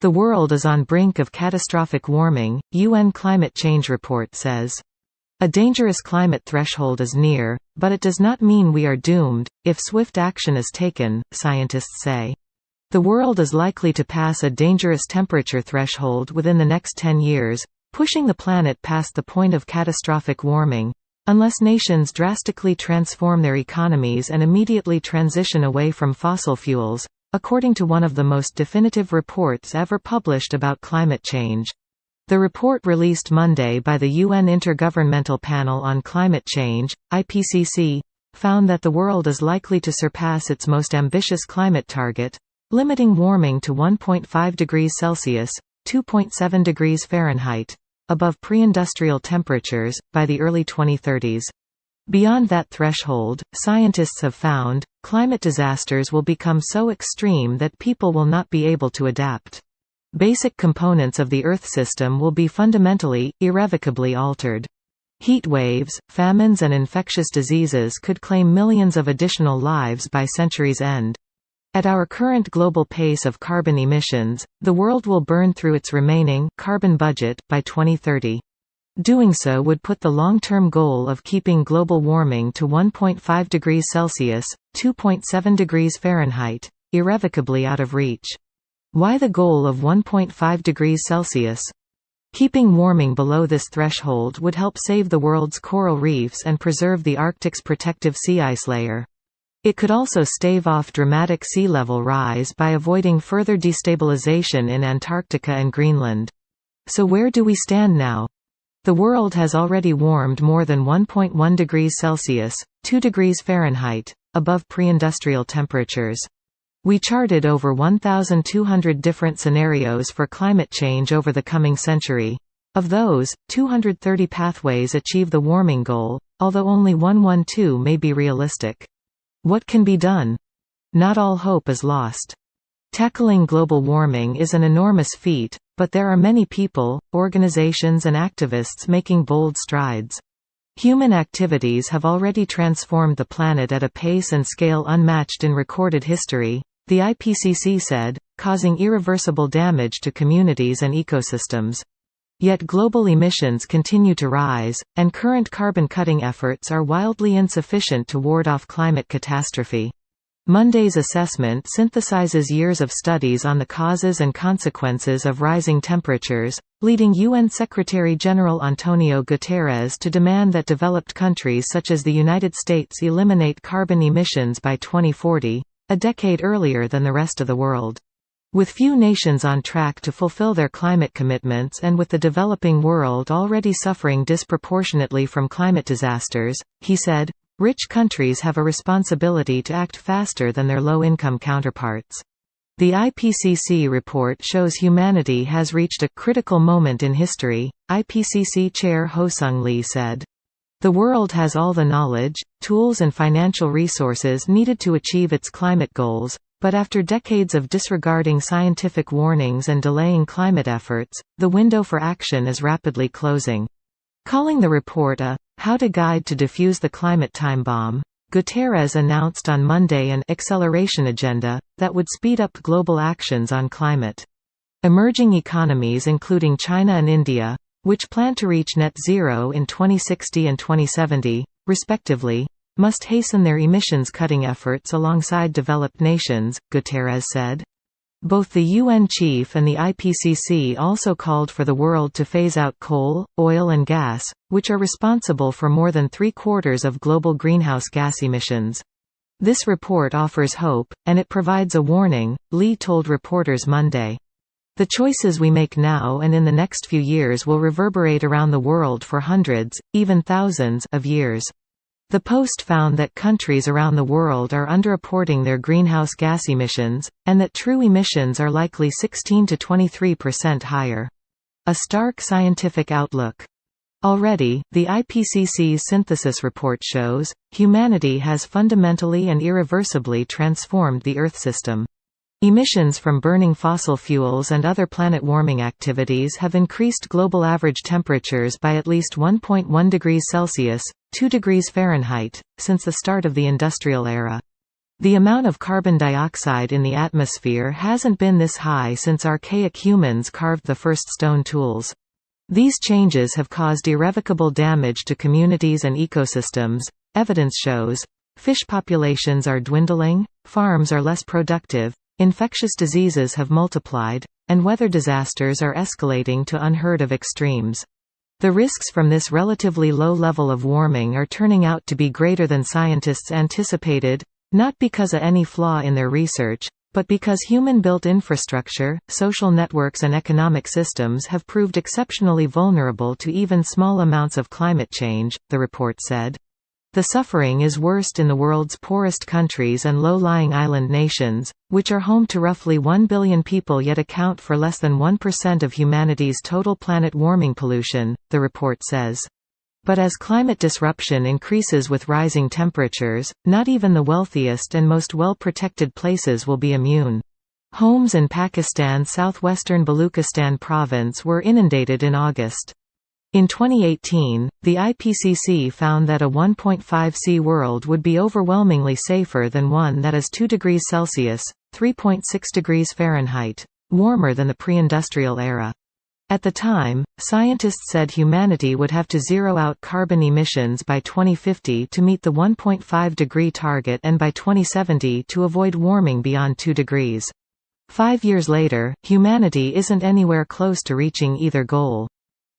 The world is on brink of catastrophic warming, UN climate change report says. A dangerous climate threshold is near, but it does not mean we are doomed, if swift action is taken, scientists say. The world is likely to pass a dangerous temperature threshold within the next 10 years, pushing the planet past the point of catastrophic warming, unless nations drastically transform their economies and immediately transition away from fossil fuels, according to one of the most definitive reports ever published about climate change. The report released Monday by the UN Intergovernmental Panel on Climate Change, IPCC, found that the world is likely to surpass its most ambitious climate target, limiting warming to 1.5 degrees Celsius, 2.7 degrees Fahrenheit, above pre-industrial temperatures, by the early 2030s. Beyond that threshold, scientists have found, climate disasters will become so extreme that people will not be able to adapt. Basic components of the Earth system will be fundamentally, irrevocably altered. Heat waves, famines and infectious diseases could claim millions of additional lives by century's end. At our current global pace of carbon emissions, the world will burn through its remaining carbon budget by 2030. Doing so would put the long-term goal of keeping global warming to 1.5 degrees Celsius, 2.7 degrees Fahrenheit, irrevocably out of reach. Why the goal of 1.5 degrees Celsius? Keeping warming below this threshold would help save the world's coral reefs and preserve the Arctic's protective sea ice layer. It could also stave off dramatic sea level rise by avoiding further destabilization in Antarctica and Greenland. So where do we stand now? The world has already warmed more than 1.1 degrees Celsius, 2 degrees Fahrenheit, above pre-industrial temperatures. We charted over 1,200 different scenarios for climate change over the coming century. Of those, 230 pathways achieve the warming goal, although only 112 may be realistic. What can be done? Not all hope is lost. Tackling global warming is an enormous feat, but there are many people, organizations and activists making bold strides. Human activities have already transformed the planet at a pace and scale unmatched in recorded history, the IPCC said, causing irreversible damage to communities and ecosystems. Yet global emissions continue to rise, and current carbon-cutting efforts are wildly insufficient to ward off climate catastrophe. Monday's assessment synthesizes years of studies on the causes and consequences of rising temperatures, leading UN Secretary-General Antonio Guterres to demand that developed countries such as the United States eliminate carbon emissions by 2040, a decade earlier than the rest of the world. With few nations on track to fulfill their climate commitments and with the developing world already suffering disproportionately from climate disasters, he said, rich countries have a responsibility to act faster than their low-income counterparts. The IPCC report shows humanity has reached a critical moment in history, IPCC Chair Ho-Sung Lee said. The world has all the knowledge, tools and financial resources needed to achieve its climate goals, but after decades of disregarding scientific warnings and delaying climate efforts, the window for action is rapidly closing. Calling the report a "How to Guide to Defuse the Climate Time Bomb," Guterres announced on Monday an acceleration agenda that would speed up global actions on climate. Emerging economies including China and India, which plan to reach net zero in 2060 and 2070, respectively, must hasten their emissions-cutting efforts alongside developed nations, Guterres said. Both the UN chief and the IPCC also called for the world to phase out coal, oil and gas, which are responsible for more than 3/4 of global greenhouse gas emissions. This report offers hope, and it provides a warning, Lee told reporters Monday. The choices we make now and in the next few years will reverberate around the world for hundreds, even thousands, of years. The Post found that countries around the world are underreporting their greenhouse gas emissions, and that true emissions are likely 16 to 23% higher. A stark scientific outlook. Already, the IPCC's synthesis report shows, humanity has fundamentally and irreversibly transformed the Earth system. Emissions from burning fossil fuels and other planet-warming activities have increased global average temperatures by at least 1.1 degrees Celsius, 2 degrees Fahrenheit, since the start of the industrial era. The amount of carbon dioxide in the atmosphere hasn't been this high since archaic humans carved the first stone tools. These changes have caused irrevocable damage to communities and ecosystems, evidence shows. Fish populations are dwindling, farms are less productive, infectious diseases have multiplied, and weather disasters are escalating to unheard-of extremes. The risks from this relatively low level of warming are turning out to be greater than scientists anticipated, not because of any flaw in their research, but because human-built infrastructure, social networks and economic systems have proved exceptionally vulnerable to even small amounts of climate change, the report said. The suffering is worst in the world's poorest countries and low-lying island nations, which are home to roughly 1 billion people yet account for less than 1% of humanity's total planet warming pollution, the report says. But as climate disruption increases with rising temperatures, not even the wealthiest and most well-protected places will be immune. Homes in Pakistan's southwestern Baluchistan province were inundated in August. In 2018, the IPCC found that a 1.5°C world would be overwhelmingly safer than one that is 2 degrees Celsius, 3.6 degrees Fahrenheit, warmer than the pre-industrial era. At the time, scientists said humanity would have to zero out carbon emissions by 2050 to meet the 1.5-degree target and by 2070 to avoid warming beyond 2 degrees. 5 years later, humanity isn't anywhere close to reaching either goal.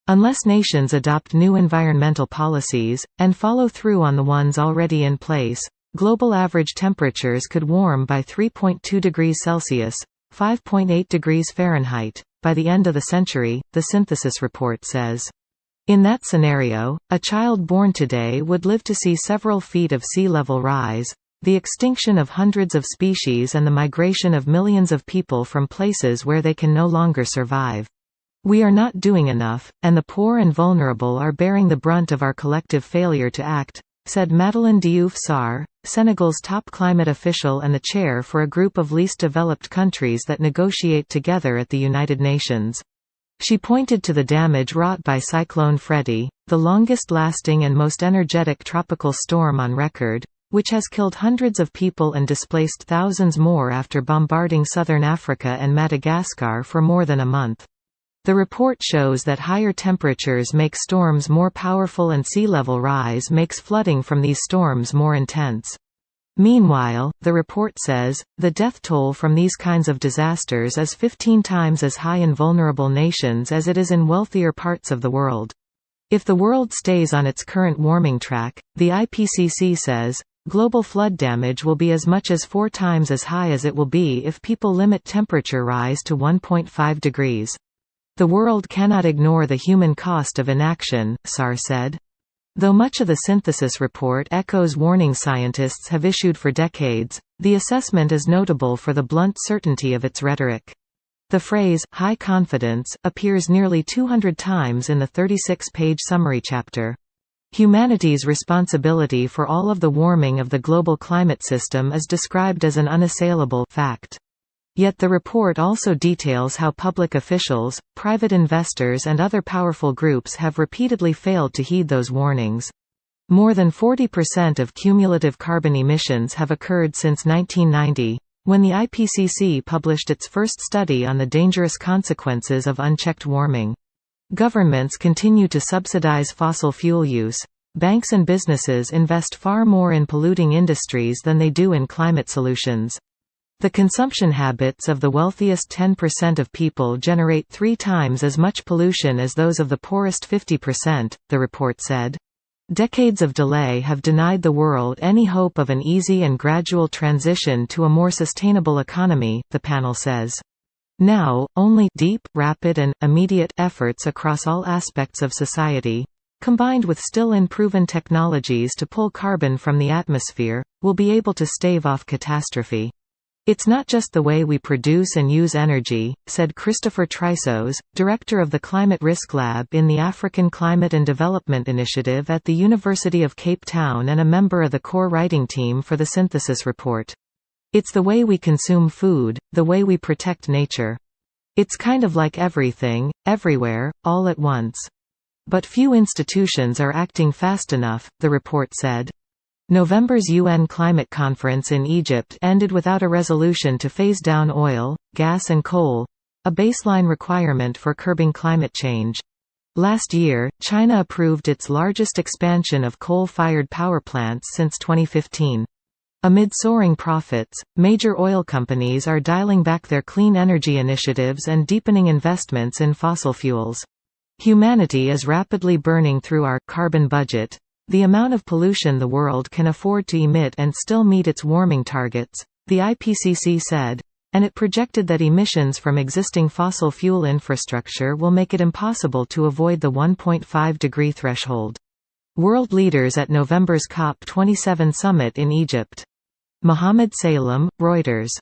Unless nations adopt new environmental policies, and follow through on the ones already in place, global average temperatures could warm by 3.2 degrees Celsius, 5.8 degrees Fahrenheit, by the end of the century, the synthesis report says. In that scenario, a child born today would live to see several feet of sea level rise, the extinction of hundreds of species and the migration of millions of people from places where they can no longer survive. We are not doing enough, and the poor and vulnerable are bearing the brunt of our collective failure to act, said Madeleine Diouf Sarr, Senegal's top climate official and the chair for a group of least developed countries that negotiate together at the United Nations. She pointed to the damage wrought by Cyclone Freddy, the longest-lasting and most energetic tropical storm on record, which has killed hundreds of people and displaced thousands more after bombarding southern Africa and Madagascar for more than a month. The report shows that higher temperatures make storms more powerful and sea level rise makes flooding from these storms more intense. Meanwhile, the report says, the death toll from these kinds of disasters is 15 times as high in vulnerable nations as it is in wealthier parts of the world. If the world stays on its current warming track, the IPCC says, global flood damage will be as much as 4 times as high as it will be if people limit temperature rise to 1.5 degrees. The world cannot ignore the human cost of inaction, Sarr said. Though much of the synthesis report echoes warnings scientists have issued for decades, the assessment is notable for the blunt certainty of its rhetoric. The phrase, high confidence, appears nearly 200 times in the 36-page summary chapter. Humanity's responsibility for all of the warming of the global climate system is described as an unassailable fact. Yet the report also details how public officials, private investors and other powerful groups have repeatedly failed to heed those warnings. More than 40% of cumulative carbon emissions have occurred since 1990, when the IPCC published its first study on the dangerous consequences of unchecked warming. Governments continue to subsidize fossil fuel use. Banks and businesses invest far more in polluting industries than they do in climate solutions. The consumption habits of the wealthiest 10% of people generate 3 times as much pollution as those of the poorest 50%, the report said. Decades of delay have denied the world any hope of an easy and gradual transition to a more sustainable economy, the panel says. Now, only deep, rapid and immediate efforts across all aspects of society, combined with still unproven technologies to pull carbon from the atmosphere, will be able to stave off catastrophe. It's not just the way we produce and use energy, said Christopher Trysos, director of the Climate Risk Lab in the African Climate and Development Initiative at the University of Cape Town and a member of the core writing team for the synthesis report. It's the way we consume food, the way we protect nature. It's kind of like everything, everywhere, all at once. But few institutions are acting fast enough, the report said. November's UN climate conference in Egypt ended without a resolution to phase down oil, gas and coal, a baseline requirement for curbing climate change. Last year, China approved its largest expansion of coal-fired power plants since 2015. Amid soaring profits, major oil companies are dialing back their clean energy initiatives and deepening investments in fossil fuels. Humanity is rapidly burning through our carbon budget, the amount of pollution the world can afford to emit and still meet its warming targets, the IPCC said, and it projected that emissions from existing fossil fuel infrastructure will make it impossible to avoid the 1.5-degree threshold. World leaders at November's COP27 summit in Egypt. Mohammed Salem, Reuters.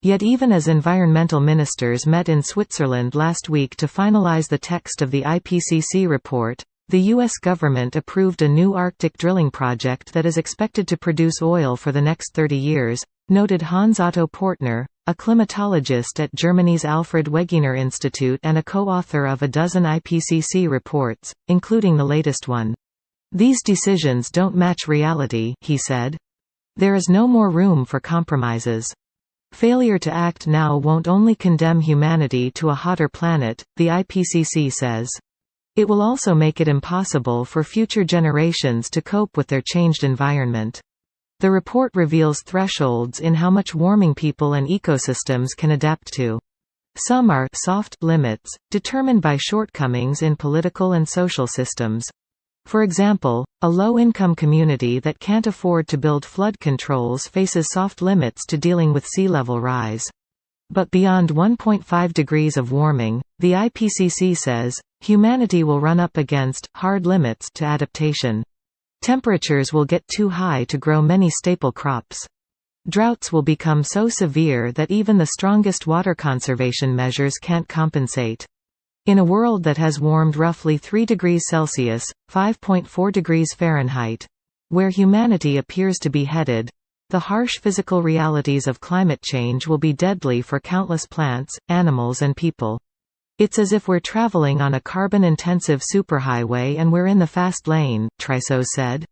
Yet even as environmental ministers met in Switzerland last week to finalize the text of the IPCC report, the U.S. government approved a new Arctic drilling project that is expected to produce oil for the next 30 years, noted Hans Otto Portner, a climatologist at Germany's Alfred Wegener Institute and a co-author of a dozen IPCC reports, including the latest one. "These decisions don't match reality," he said. "There is no more room for compromises. Failure to act now won't only condemn humanity to a hotter planet," the IPCC says. "It will also make it impossible for future generations to cope with their changed environment." The report reveals thresholds in how much warming people and ecosystems can adapt to. Some are soft limits, determined by shortcomings in political and social systems. For example, a low-income community that can't afford to build flood controls faces soft limits to dealing with sea level rise. But beyond 1.5 degrees of warming, the IPCC says, humanity will run up against hard limits to adaptation. Temperatures will get too high to grow many staple crops. Droughts will become so severe that even the strongest water conservation measures can't compensate. In a world that has warmed roughly 3 degrees Celsius, 5.4 degrees Fahrenheit, where humanity appears to be headed, the harsh physical realities of climate change will be deadly for countless plants, animals and people. "It's as if we're traveling on a carbon-intensive superhighway and we're in the fast lane," Triso said.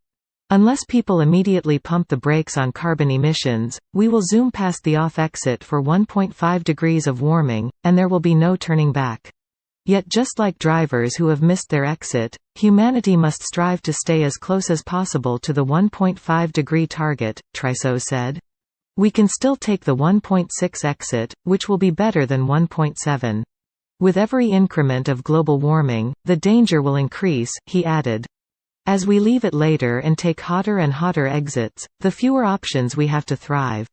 "Unless people immediately pump the brakes on carbon emissions, we will zoom past the off exit for 1.5 degrees of warming, and there will be no turning back." Yet just like drivers who have missed their exit, humanity must strive to stay as close as possible to the 1.5-degree target, Triso said. "We can still take the 1.6 exit, which will be better than 1.7. With every increment of global warming, the danger will increase," he added. "As we leave it later and take hotter and hotter exits, the fewer options we have to thrive.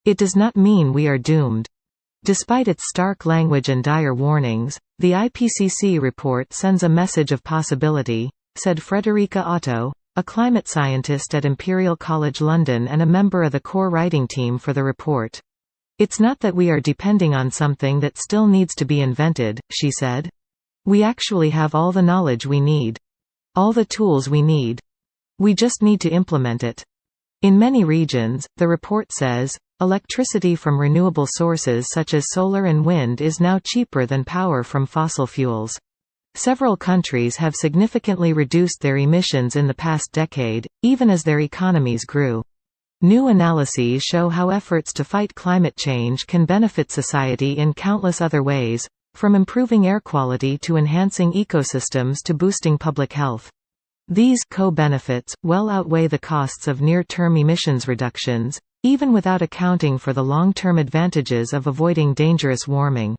It does not mean we are doomed." Despite its stark language and dire warnings, the IPCC report sends a message of possibility, said Frederica Otto, a climate scientist at Imperial College London and a member of the core writing team for the report. "It's not that we are depending on something that still needs to be invented," she said. "We actually have all the knowledge we need. All the tools we need. We just need to implement it." In many regions, the report says, electricity from renewable sources such as solar and wind is now cheaper than power from fossil fuels. Several countries have significantly reduced their emissions in the past decade, even as their economies grew. New analyses show how efforts to fight climate change can benefit society in countless other ways, from improving air quality to enhancing ecosystems to boosting public health. These co-benefits well outweigh the costs of near-term emissions reductions, even without accounting for the long-term advantages of avoiding dangerous warming.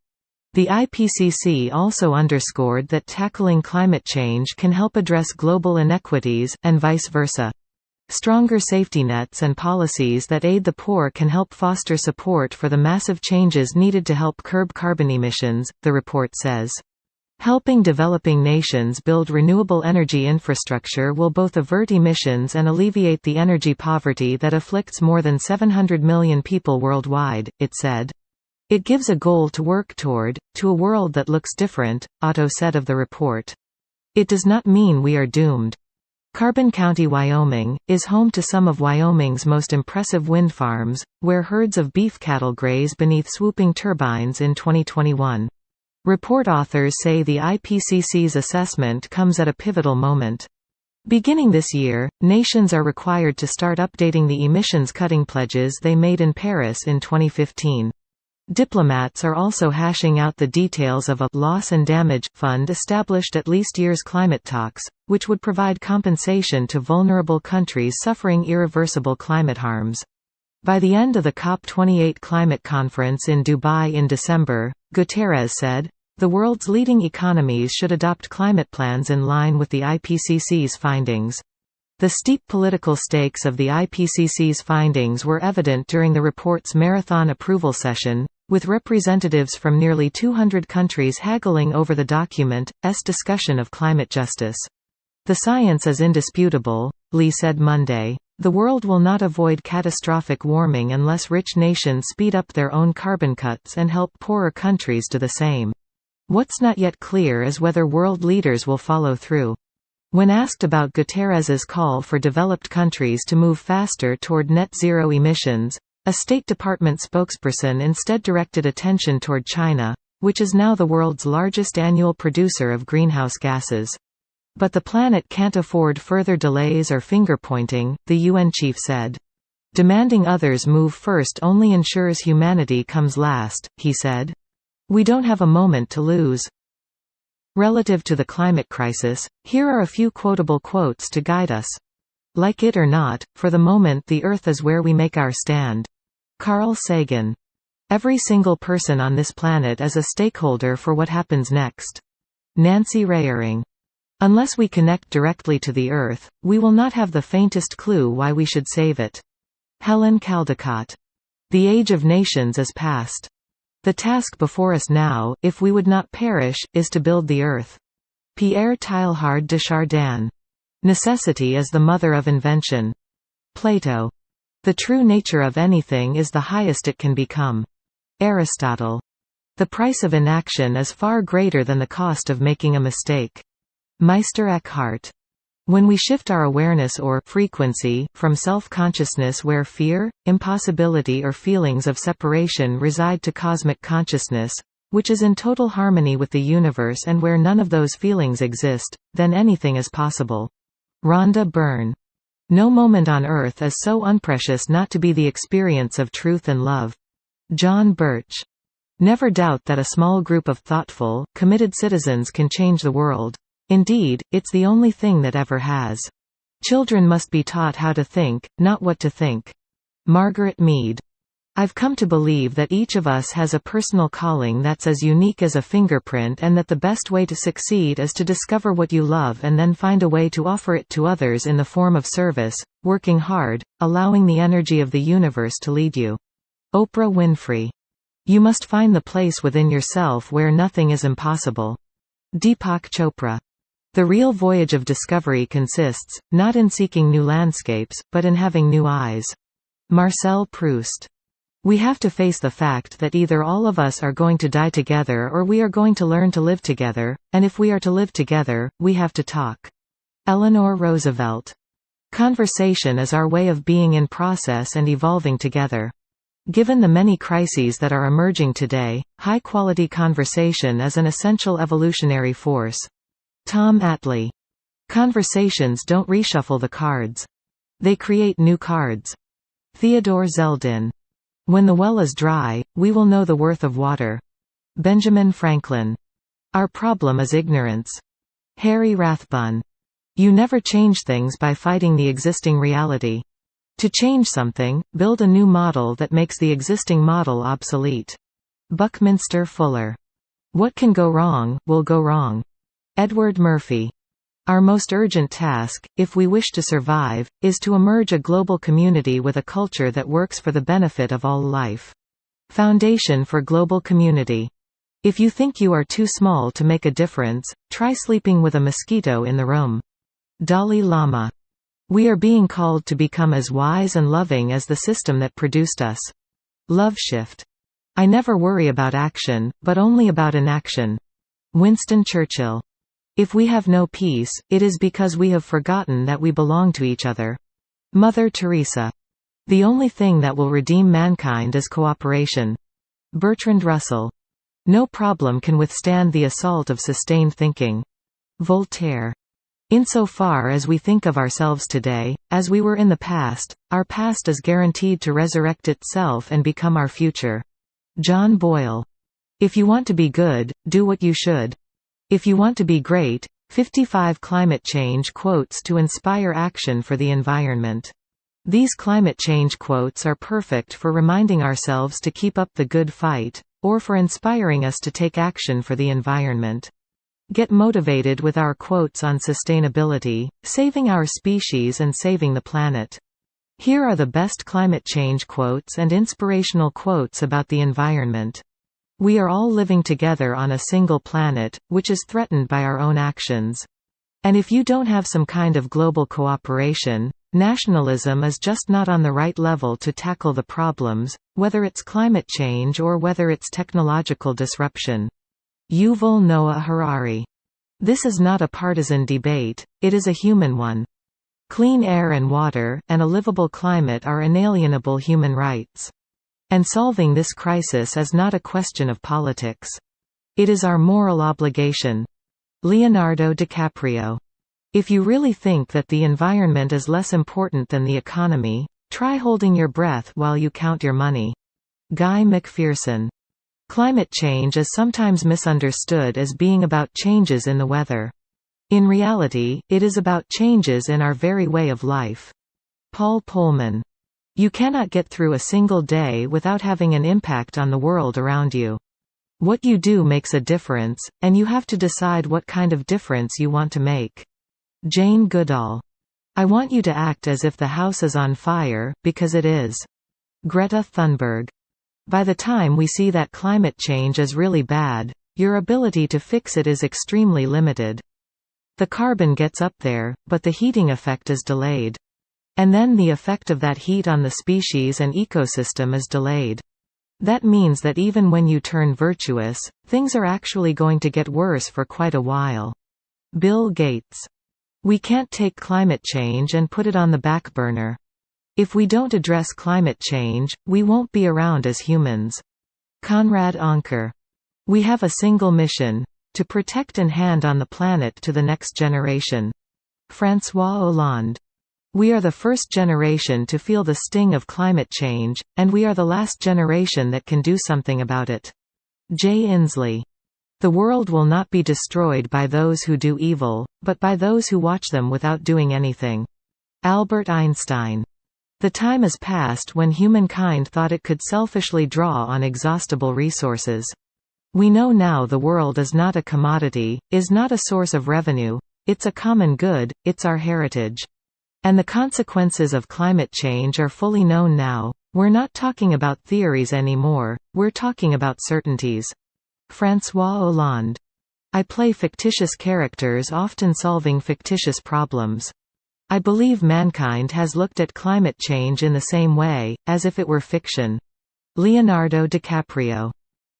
The IPCC also underscored that tackling climate change can help address global inequities, and vice versa. Stronger safety nets and policies that aid the poor can help foster support for the massive changes needed to help curb carbon emissions, the report says. Helping developing nations build renewable energy infrastructure will both avert emissions and alleviate the energy poverty that afflicts more than 700 million people worldwide, it said. "It gives a goal to work toward, to a world that looks different," Otto said of the report. "It does not mean we are doomed." Carbon County, Wyoming, is home to some of Wyoming's most impressive wind farms, where herds of beef cattle graze beneath swooping turbines in 2021. Report authors say the IPCC's assessment comes at a pivotal moment. Beginning this year, nations are required to start updating the emissions-cutting pledges they made in Paris in 2015. Diplomats are also hashing out the details of a «loss and damage» fund established at least year's climate talks, which would provide compensation to vulnerable countries suffering irreversible climate harms. By the end of the COP28 climate conference in Dubai in December, Guterres said, "The world's leading economies should adopt climate plans in line with the IPCC's findings." The steep political stakes of the IPCC's findings were evident during the report's marathon approval session, with representatives from nearly 200 countries haggling over the document's discussion of climate justice. "The science is indisputable," Lee said Monday. "The world will not avoid catastrophic warming unless rich nations speed up their own carbon cuts and help poorer countries do the same. What's not yet clear is whether world leaders will follow through." When asked about Guterres's call for developed countries to move faster toward net zero emissions, a State Department spokesperson instead directed attention toward China, which is now the world's largest annual producer of greenhouse gases. "But the planet can't afford further delays or finger-pointing," the UN chief said. "Demanding others move first only ensures humanity comes last," he said. "We don't have a moment to lose." Relative to the climate crisis, here are a few quotable quotes to guide us. "Like it or not, for the moment the Earth is where we make our stand." Carl Sagan. "Every single person on this planet is a stakeholder for what happens next." Nancy Reyering. "Unless we connect directly to the Earth, we will not have the faintest clue why we should save it." Helen Caldecott. "The age of nations is past. The task before us now, if we would not perish, is to build the Earth." Pierre Teilhard de Chardin. "Necessity is the mother of invention." Plato. "The true nature of anything is the highest it can become." Aristotle. "The price of inaction is far greater than the cost of making a mistake." Meister Eckhart. "When we shift our awareness or frequency from self-consciousness where fear, impossibility or feelings of separation reside to cosmic consciousness, which is in total harmony with the universe and where none of those feelings exist, then anything is possible." Rhonda Byrne. "No moment on earth is so unprecious not to be the experience of truth and love." John Birch. "Never doubt that a small group of thoughtful, committed citizens can change the world. Indeed, it's the only thing that ever has. Children must be taught how to think, not what to think." Margaret Mead. "I've come to believe that each of us has a personal calling that's as unique as a fingerprint and that the best way to succeed is to discover what you love and then find a way to offer it to others in the form of service, working hard, allowing the energy of the universe to lead you." Oprah Winfrey. "You must find the place within yourself where nothing is impossible." Deepak Chopra. "The real voyage of discovery consists, not in seeking new landscapes, but in having new eyes." Marcel Proust. "We have to face the fact that either all of us are going to die together or we are going to learn to live together, and if we are to live together, we have to talk." Eleanor Roosevelt. "Conversation is our way of being in process and evolving together. Given the many crises that are emerging today, high-quality conversation is an essential evolutionary force." Tom Atlee. "Conversations don't reshuffle the cards. They create new cards." Theodore Zeldin. "When the well is dry, we will know the worth of water." Benjamin Franklin. "Our problem is ignorance." Harry Rathbun. "You never change things by fighting the existing reality. To change something, build a new model that makes the existing model obsolete." Buckminster Fuller. "What can go wrong, will go wrong." Edward Murphy. "Our most urgent task, if we wish to survive, is to emerge a global community with a culture that works for the benefit of all life." Foundation for Global Community. "If you think you are too small to make a difference, try sleeping with a mosquito in the room." Dalai Lama. "We are being called to become as wise and loving as the system that produced us." Love Shift. "I never worry about action, but only about inaction." Winston Churchill. "If we have no peace, it is because we have forgotten that we belong to each other." Mother Teresa. "The only thing that will redeem mankind is cooperation." Bertrand Russell. "No problem can withstand the assault of sustained thinking." Voltaire. Insofar as we think of ourselves today, as we were in the past, our past is guaranteed to resurrect itself and become our future. John Boyle. If you want to be good, do what you should. If you want to be great. 55 climate change quotes to inspire action for the environment. These climate change quotes are perfect for reminding ourselves to keep up the good fight, or for inspiring us to take action for the environment. Get motivated with our quotes on sustainability, saving our species and saving the planet. Here are the best climate change quotes and inspirational quotes about the environment. We are all living together on a single planet, which is threatened by our own actions. And if you don't have some kind of global cooperation, nationalism is just not on the right level to tackle the problems, whether it's climate change or whether it's technological disruption. Yuval Noah Harari. This is not a partisan debate, it is a human one. Clean air and water, and a livable climate are inalienable human rights. And solving this crisis is not a question of politics. It is our moral obligation. Leonardo DiCaprio. If you really think that the environment is less important than the economy, try holding your breath while you count your money. Guy McPherson. Climate change is sometimes misunderstood as being about changes in the weather. In reality, it is about changes in our very way of life. Paul Pullman. You cannot get through a single day without having an impact on the world around you. What you do makes a difference, and you have to decide what kind of difference you want to make. Jane Goodall. I want you to act as if the house is on fire, because it is. Greta Thunberg. By the time we see that climate change is really bad, your ability to fix it is extremely limited. The carbon gets up there, but the heating effect is delayed. And then the effect of that heat on the species and ecosystem is delayed. That means that even when you turn virtuous, things are actually going to get worse for quite a while. Bill Gates. We can't take climate change and put it on the back burner. If we don't address climate change, we won't be around as humans. Konrad Anker. We have a single mission: to protect and hand on the planet to the next generation. François Hollande. We are the first generation to feel the sting of climate change, and we are the last generation that can do something about it. Jay Inslee. The world will not be destroyed by those who do evil, but by those who watch them without doing anything. Albert Einstein. The time is past when humankind thought it could selfishly draw on exhaustible resources. We know now the world is not a commodity, is not a source of revenue, it's a common good, it's our heritage. And the consequences of climate change are fully known now. We're not talking about theories anymore, we're talking about certainties. François Hollande. I play fictitious characters, often solving fictitious problems. I believe mankind has looked at climate change in the same way, as if it were fiction. Leonardo DiCaprio.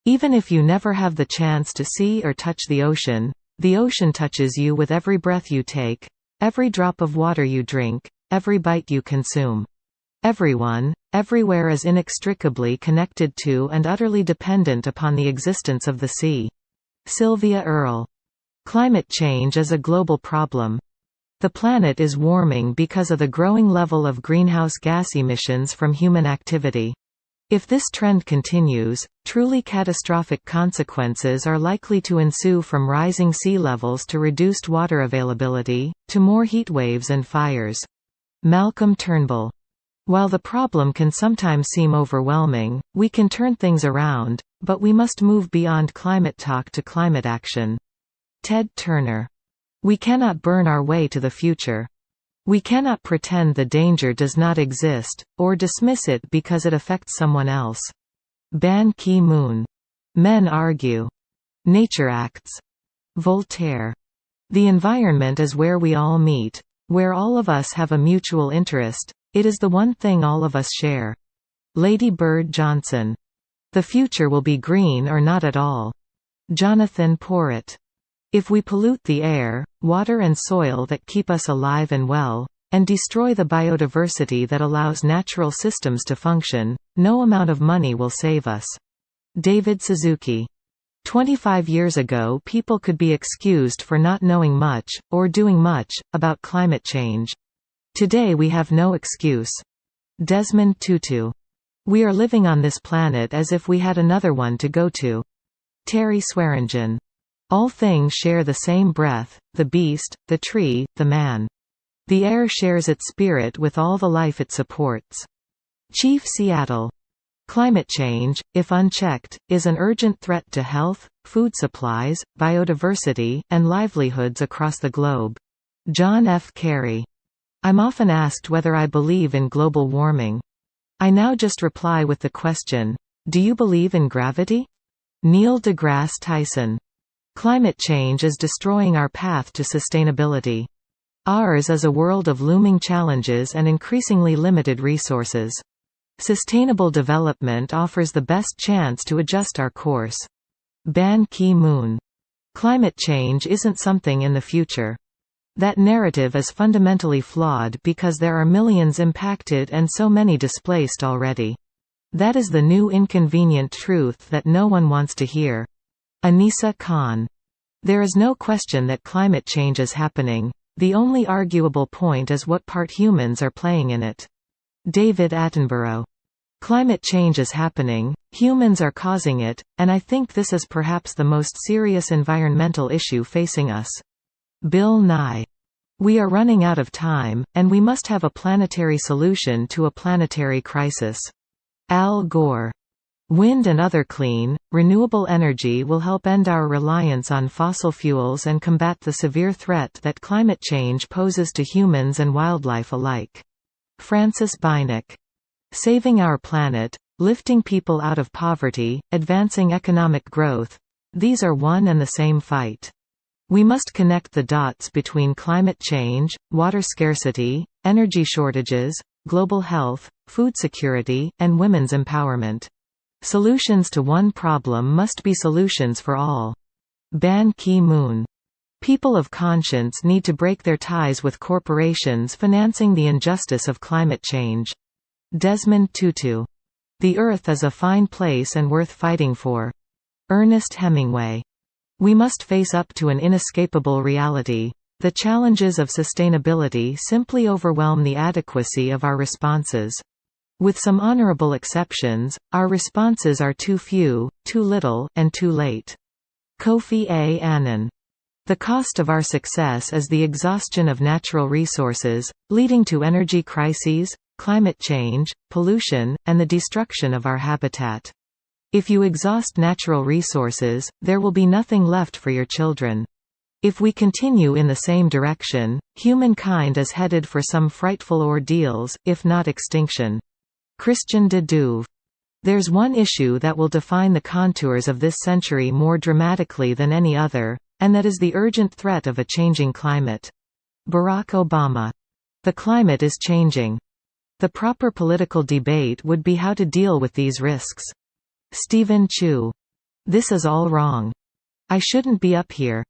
Even if you never have the chance to see or touch the ocean touches you with every breath you take, every drop of water you drink, every bite you consume. Everyone, everywhere is inextricably connected to and utterly dependent upon the existence of the sea. Sylvia Earle. Climate change is a global problem. The planet is warming because of the growing level of greenhouse gas emissions from human activity. If this trend continues, truly catastrophic consequences are likely to ensue, from rising sea levels to reduced water availability, to more heatwaves and fires. Malcolm Turnbull. While the problem can sometimes seem overwhelming, we can turn things around, but we must move beyond climate talk to climate action. Ted Turner. We cannot burn our way to the future. We cannot pretend the danger does not exist, or dismiss it because it affects someone else. Ban Ki-moon. Men argue. Nature acts. Voltaire. The environment is where we all meet, where all of us have a mutual interest, it is the one thing all of us share. Lady Bird Johnson. The future will be green or not at all. Jonathan Porritt. If we pollute the air, water and soil that keep us alive and well, and destroy the biodiversity that allows natural systems to function, no amount of money will save us. David Suzuki. 25 years ago people could be excused for not knowing much, or doing much, about climate change. Today we have no excuse. Desmond Tutu. We are living on this planet as if we had another one to go to. Terry Swearingen. All things share the same breath, the beast, the tree, the man. The air shares its spirit with all the life it supports. Chief Seattle. Climate change, if unchecked, is an urgent threat to health, food supplies, biodiversity, and livelihoods across the globe. John F. Kerry. I'm often asked whether I believe in global warming. I now just reply with the question, do you believe in gravity? Neil deGrasse Tyson. Climate change is destroying our path to sustainability. Ours is a world of looming challenges and increasingly limited resources. Sustainable development offers the best chance to adjust our course. Ban Ki-moon. Climate change isn't something in the future. That narrative is fundamentally flawed because there are millions impacted and so many displaced already. That is the new inconvenient truth that no one wants to hear. Anisa Khan. There is no question that climate change is happening. The only arguable point is what part humans are playing in it. David Attenborough. Climate change is happening, humans are causing it, and I think this is perhaps the most serious environmental issue facing us. Bill Nye. We are running out of time, and we must have a planetary solution to a planetary crisis. Al Gore. Wind and other clean, renewable energy will help end our reliance on fossil fuels and combat the severe threat that climate change poses to humans and wildlife alike. Francis Beinecke. Saving our planet, lifting people out of poverty, advancing economic growth – these are one and the same fight. We must connect the dots between climate change, water scarcity, energy shortages, global health, food security, and women's empowerment. Solutions to one problem must be solutions for all. Ban Ki-moon. People of conscience need to break their ties with corporations financing the injustice of climate change. Desmond Tutu. The Earth is a fine place and worth fighting for. Ernest Hemingway. We must face up to an inescapable reality. The challenges of sustainability simply overwhelm the adequacy of our responses. With some honorable exceptions, our responses are too few, too little, and too late. Kofi A. Annan. The cost of our success is the exhaustion of natural resources, leading to energy crises, climate change, pollution, and the destruction of our habitat. If you exhaust natural resources, there will be nothing left for your children. If we continue in the same direction, humankind is headed for some frightful ordeals, if not extinction. Christian de Duve. There's one issue that will define the contours of this century more dramatically than any other, and that is the urgent threat of a changing climate. Barack Obama. The climate is changing. The proper political debate would be how to deal with these risks. Stephen Chu. This is all wrong. I shouldn't be up here.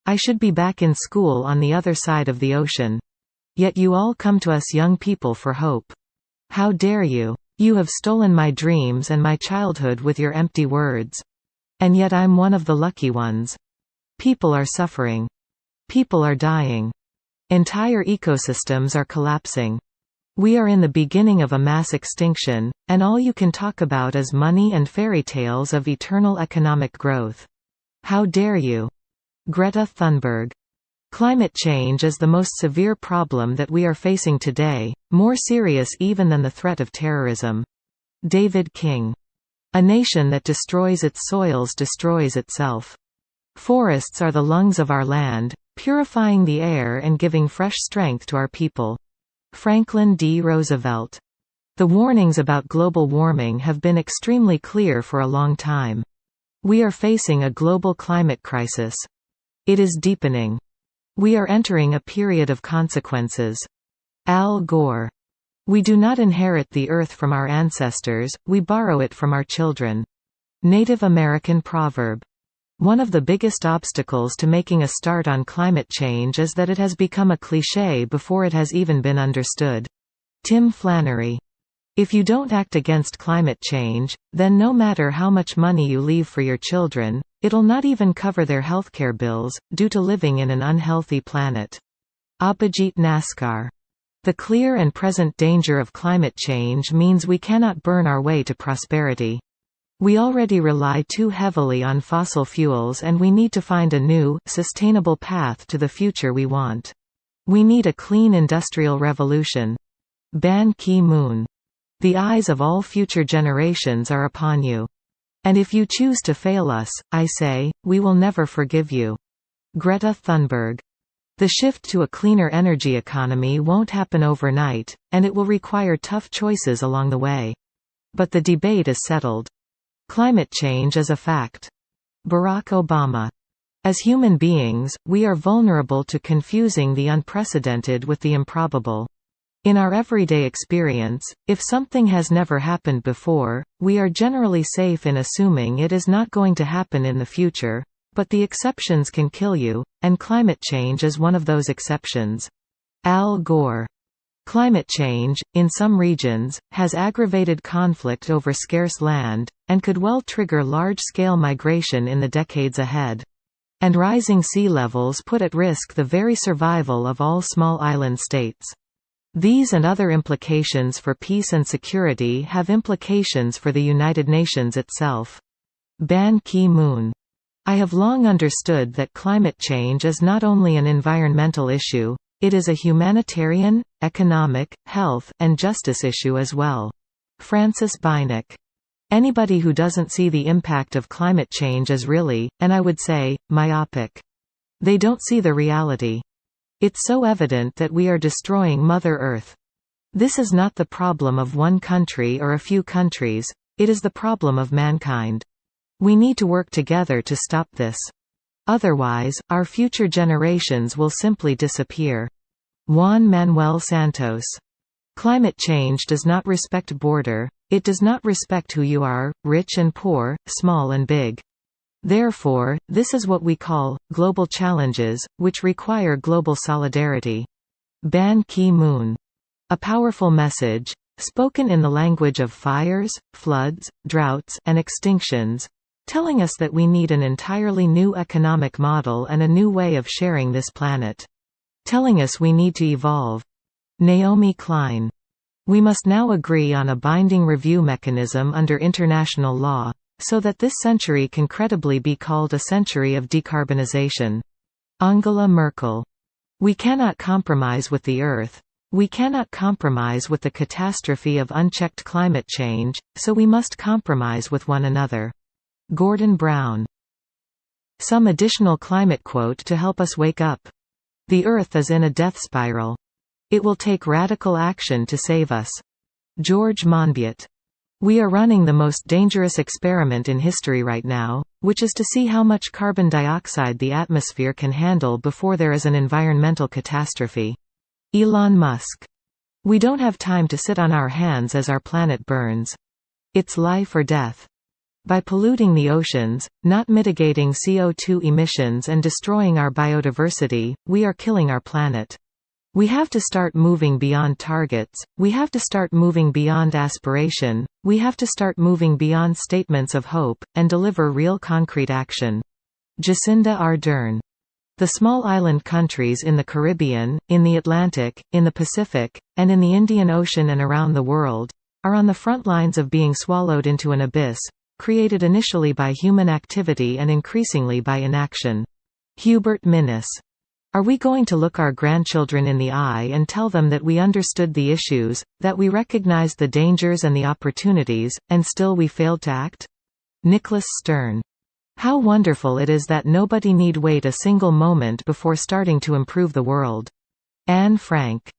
I should be back in school on the other side of the ocean. Yet you all come to us young people for hope. How dare you? You have stolen my dreams and my childhood with your empty words. And yet I'm one of the lucky ones. People are suffering. People are dying. Entire ecosystems are collapsing. We are in the beginning of a mass extinction, and all you can talk about is money and fairy tales of eternal economic growth. How dare you? Greta Thunberg. Climate change is the most severe problem that we are facing today, more serious even than the threat of terrorism. David King. A nation that destroys its soils destroys itself. Forests are the lungs of our land, purifying the air and giving fresh strength to our people. Franklin D. Roosevelt. The warnings about global warming have been extremely clear for a long time. We are facing a global climate crisis. It is deepening. We are entering a period of consequences. Al Gore. We do not inherit the earth from our ancestors, we borrow it from our children. Native American proverb. One of the biggest obstacles to making a start on climate change is that it has become a cliché before it has even been understood. Tim Flannery. If you don't act against climate change, then no matter how much money you leave for your children, it'll not even cover their healthcare bills, due to living in an unhealthy planet. Abhijit Naskar. The clear and present danger of climate change means we cannot burn our way to prosperity. We already rely too heavily on fossil fuels, and we need to find a new, sustainable path to the future we want. We need a clean industrial revolution. Ban Ki-moon. The eyes of all future generations are upon you. And if you choose to fail us, I say, we will never forgive you. Greta Thunberg. The shift to a cleaner energy economy won't happen overnight, and it will require tough choices along the way. But the debate is settled. Climate change is a fact. Barack Obama. As human beings, we are vulnerable to confusing the unprecedented with the improbable. In our everyday experience, if something has never happened before, we are generally safe in assuming it is not going to happen in the future, but the exceptions can kill you, and climate change is one of those exceptions. Al Gore. Climate change, in some regions, has aggravated conflict over scarce land, and could well trigger large-scale migration in the decades ahead. And rising sea levels put at risk the very survival of all small island states. These and other implications for peace and security have implications for the United Nations itself. Ban Ki-moon. I have long understood that climate change is not only an environmental issue, it is a humanitarian, economic, health, and justice issue as well. Francis Beinecke. Anybody who doesn't see the impact of climate change is really, and I would say, myopic. They don't see the reality. It's so evident that we are destroying Mother Earth. This is not the problem of one country or a few countries, it is the problem of mankind. We need to work together to stop this. Otherwise, our future generations will simply disappear. Juan Manuel Santos. Climate change does not respect border, it does not respect who you are, rich and poor, small and big. Therefore, this is what we call global challenges, which require global solidarity. Ban Ki-moon. A powerful message, spoken in the language of fires, floods, droughts, and extinctions, telling us that we need an entirely new economic model and a new way of sharing this planet. Telling us we need to evolve. Naomi Klein. We must now agree on a binding review mechanism under international law, so that this century can credibly be called a century of decarbonization. Angela Merkel. We cannot compromise with the Earth. We cannot compromise with the catastrophe of unchecked climate change, so we must compromise with one another. Gordon Brown. Some additional climate quote to help us wake up. The Earth is in a death spiral. It will take radical action to save us. George Monbiot. We are running the most dangerous experiment in history right now, which is to see how much carbon dioxide the atmosphere can handle before there is an environmental catastrophe. Elon Musk. We don't have time to sit on our hands as our planet burns. It's life or death. By polluting the oceans, not mitigating CO2 emissions and destroying our biodiversity, we are killing our planet. We have to start moving beyond targets, we have to start moving beyond aspiration, we have to start moving beyond statements of hope, and deliver real concrete action. Jacinda Ardern. The small island countries in the Caribbean, in the Atlantic, in the Pacific, and in the Indian Ocean and around the world, are on the front lines of being swallowed into an abyss, created initially by human activity and increasingly by inaction. Hubert Minnis. Are we going to look our grandchildren in the eye and tell them that we understood the issues, that we recognized the dangers and the opportunities, and still we failed to act? Nicholas Stern. How wonderful it is that nobody need wait a single moment before starting to improve the world. Anne Frank.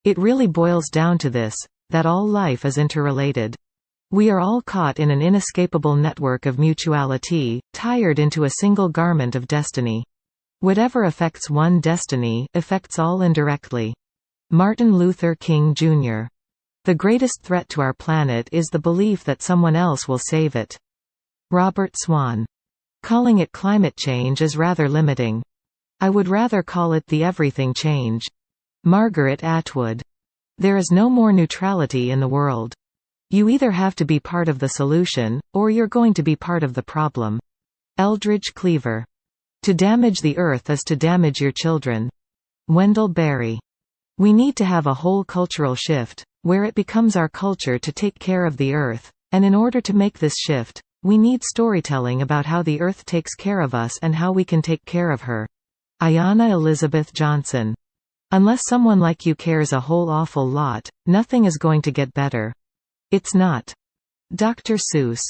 It really boils down to this, that all life is interrelated. We are all caught in an inescapable network of mutuality, tied into a single garment of destiny. Whatever affects one destiny, affects all indirectly. Martin Luther King Jr. The greatest threat to our planet is the belief that someone else will save it. Robert Swan. Calling it climate change is rather limiting. I would rather call it the everything change. Margaret Atwood. There is no more neutrality in the world. You either have to be part of the solution, or you're going to be part of the problem. Eldridge Cleaver. To damage the earth is to damage your children. Wendell Berry. We need to have a whole cultural shift, where it becomes our culture to take care of the earth, and in order to make this shift, we need storytelling about how the earth takes care of us and how we can take care of her. Ayanna Elizabeth Johnson. Unless someone like you cares a whole awful lot, nothing is going to get better. It's not. Dr. Seuss.